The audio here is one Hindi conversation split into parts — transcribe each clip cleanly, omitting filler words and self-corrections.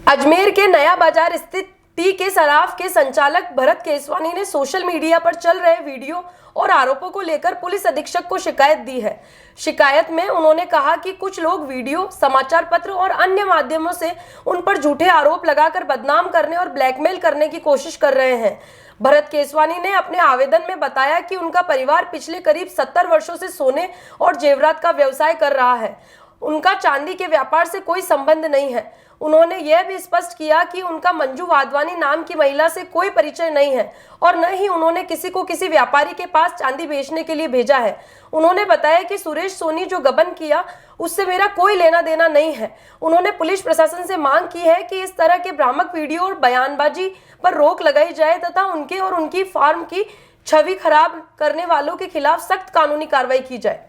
अजमेर के नया बाजार स्थित टीके सराफ के संचालक भरत केसवानी ने सोशल मीडिया पर चल रहे वीडियो और आरोपों को लेकर पुलिस अधीक्षक को शिकायत दी है। शिकायत में उन्होंने कहा कि कुछ लोग वीडियो, समाचार पत्र और अन्य माध्यमों से उन पर झूठे आरोप लगाकर बदनाम करने और ब्लैकमेल करने की कोशिश कर रहे हैं। भरत केसवानी ने अपने आवेदन में बताया कि उनका परिवार पिछले करीब 70 वर्षों से सोने और जेवरात का व्यवसाय कर रहा है। उनका चांदी के व्यापार से कोई संबंध नहीं है। उन्होंने यह भी स्पष्ट किया कि उनका मंजू वाधवानी नाम की महिला से कोई परिचय नहीं है और न ही उन्होंने किसी को किसी व्यापारी के पास चांदी बेचने के लिए भेजा है। उन्होंने बताया कि सुरेश सोनी जो गबन किया उससे मेरा कोई लेना देना नहीं है। उन्होंने पुलिस प्रशासन से मांग की है कि इस तरह के भ्रामक वीडियो और बयानबाजी पर रोक लगाई जाए तथा उनके और उनकी फार्म की छवि खराब करने वालों के खिलाफ सख्त कानूनी कार्रवाई की जाए।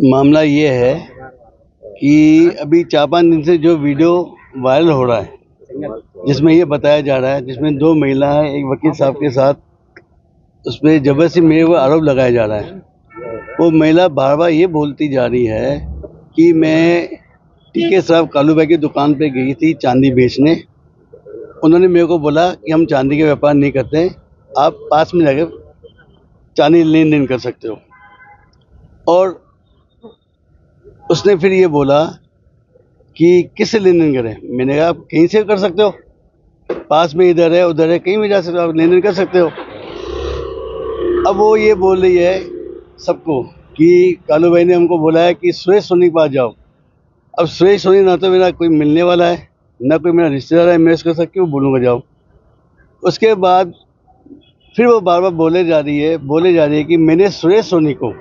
मामला ये है कि अभी 4-5 दिन से जो वीडियो वायरल हो रहा है, जिसमें ये बताया जा रहा है, जिसमें 2 महिलाएं एक वकील साहब के साथ उस पर जबरदस्ती मेरे को आरोप लगाया जा रहा है। वो महिला बार बार ये बोलती जा रही है कि मैं टीके साहब कालू भाई की दुकान पे गई थी चांदी बेचने। उन्होंने मेरे को बोला कि हम चांदी का व्यापार नहीं करते, आप पास में जाकर चांदी लेन देन कर सकते हो। और उसने फिर ये बोला कि किससे लेन देन करें। मैंने कहा आप कहीं से कर सकते हो, पास में इधर है उधर है, कहीं भी जा सकते हो, आप लेन देन कर सकते हो। अब वो ये बोल रही है सबको कि कालू भाई ने हमको बोला है कि सुरेश सोनी के पास जाओ। अब सुरेश सोनी ना तो मेरा कोई मिलने वाला है, ना कोई मेरा रिश्तेदार है, मैं उसको सब क्यों बोलूँगा जाओ। उसके बाद फिर वो बार बार बोले जा रही है कि मैंने सुरेश सोनी को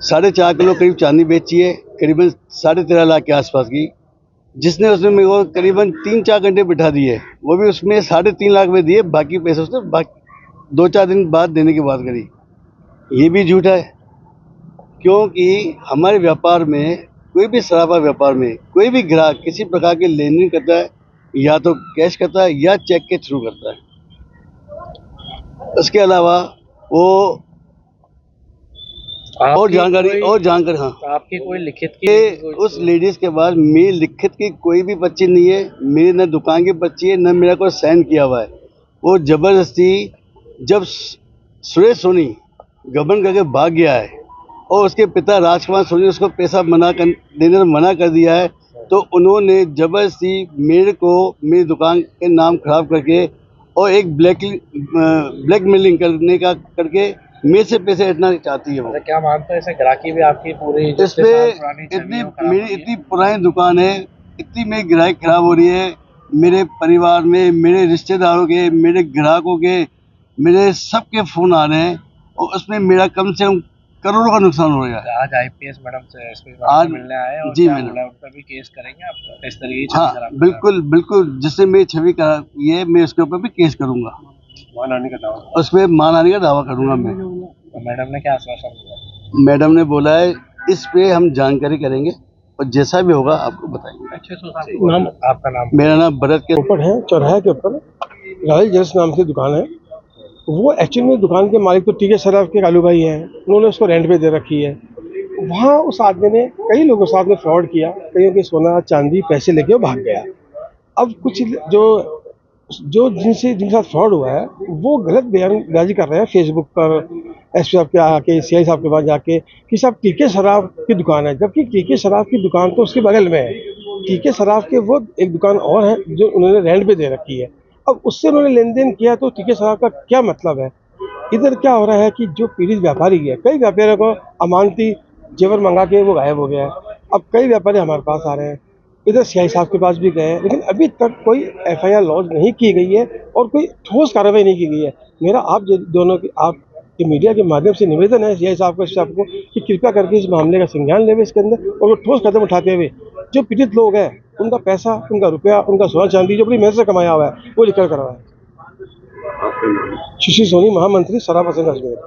4.5 किलो करीब चांदी बेची है, करीबन 13.5 लाख के आसपास की, जिसने उसने मेरे को करीबन 3-4 घंटे बिठा दिए। वो भी उसमें 3.5 लाख में दिए, बाकी पैसे उसने 2-4 दिन बाद देने की बात करी। ये भी झूठा है, क्योंकि हमारे व्यापार में कोई भी सराफा व्यापार में कोई भी ग्राहक किसी प्रकार के लेन देन करता है, या तो कैश करता है या चेक के थ्रू करता है। उसके अलावा वो और जानकारी हाँ, आपकी कोई लिखित की उस लेडीज के पास मेरी लिखित की कोई भी पर्ची नहीं है, मेरी न दुकान की पर्ची है, न मेरा कोई साइन किया हुआ है। वो जबरदस्ती जब सुरेश सोनी गबन करके भाग गया है और उसके पिता राजकुमार सोनी उसको पैसा देने से मना कर दिया है, तो उन्होंने जबरदस्ती मेरे को मेरी दुकान के नाम खराब करके और एक ब्लैकमेलिंग करके मेरे से पैसे हटना चाहती है। वो क्या मानते हैं, ऐसे ग्राहकी भी आपकी पूरी इस पे इतनी पुरानी दुकान है, इतनी मेरी ग्राहक खराब हो रही है, मेरे परिवार में, मेरे रिश्तेदारों के, मेरे ग्राहकों के, मेरे सबके फ़ोन आ रहे हैं और उसमें मेरा कम से कम करोड़ों का नुकसान हो रहा है। आज आईपीएस मैडम से आज मिलने आए और जी मैडम, उन पर भी केस करेंगे आप इस तरीके की? हाँ बिल्कुल, जिससे मेरी छवि का ये मैं उसके ऊपर भी केस करूँगा, मानहानि का दावा, उसमें मानहानि का दावा करूँगा मैं। तो मैडम ने क्या आश्वासन दिया? मैडम ने बोला है इस पे हम जानकारी करेंगे और जैसा भी होगा आपको बताएंगे। नाम आपका? नाम? मेरा नाम भरत के ऊपर है, चौराहे के ऊपर राहुल जैस नाम की दुकान है। वो एक्चुअली में दुकान के मालिक तो टीके सराफ के कालू भाई हैं, उन्होंने उसको रेंट पे दे रखी है। वहाँ उस आदमी ने कई लोगों के साथ में फ्रॉड किया, कईयों के सोना चांदी पैसे लेके वो भाग गया। अब कुछ जिनके साथ फ्रॉड हुआ है वो गलत बयानबाजी कर रहे हैं फेसबुक पर, एसपी साहब के आके, सीआई साहब के पास जाके कि साहब टीके शराब की दुकान है, जबकि टीके शराब की दुकान तो उसके बगल में है। टीके शराब के वो एक दुकान और है जो उन्होंने रेंट पे दे रखी है। अब उससे उन्होंने लेन देन किया तो टीके शराब का क्या मतलब है? इधर क्या हो रहा है कि जो पीड़ित व्यापारी है, कई व्यापारियों को अमानती जेवर मंगा के वो गायब हो गया है। अब कई व्यापारी हमारे पास आ रहे हैं, इधर सीआई साहब के पास भी गए, लेकिन अभी तक कोई एफआईआर लॉन्च नहीं की गई है और कोई ठोस कार्रवाई नहीं की गई है। मेरा आप दोनों की आप के मीडिया के माध्यम से निवेदन है सीआई साहब को कि कृपया करके इस मामले का संज्ञान लेवे इसके अंदर और वो ठोस कदम उठाते हुए जो पीड़ित लोग हैं उनका पैसा, उनका रुपया, उनका सोना चांदी जो बड़ी मेहनत से कमाया हुआ है वो रिकवर करवाए। सुशील सोनी, महामंत्री, सराफा संघ अजमेर।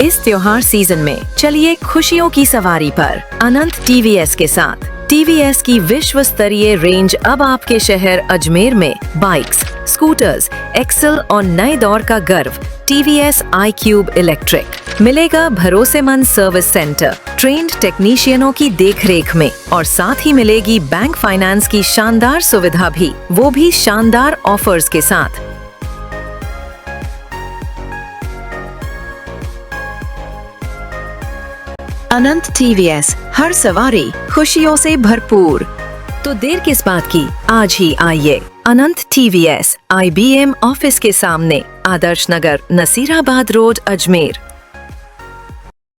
इस त्योहार सीजन में चलिए खुशियों की सवारी पर अनंत टीवीएस के साथ। टीवीएस की विश्व स्तरीय रेंज अब आपके शहर अजमेर में बाइक्स, स्कूटर्स, एक्सेल और नए दौर का गर्व टीवीएस iQube इलेक्ट्रिक। मिलेगा भरोसेमंद सर्विस सेंटर, ट्रेन्ड टेक्नीशियनों की देखरेख में और साथ ही मिलेगी बैंक फाइनेंस की शानदार सुविधा भी, वो भी शानदार ऑफर्स के साथ। अनंत टीवीएस, हर सवारी खुशियों से भरपूर। तो देर किस बात की, आज ही आइए अनंत टीवीएस IBM ऑफिस के सामने, आदर्श नगर, नसीराबाद रोड, अजमेर।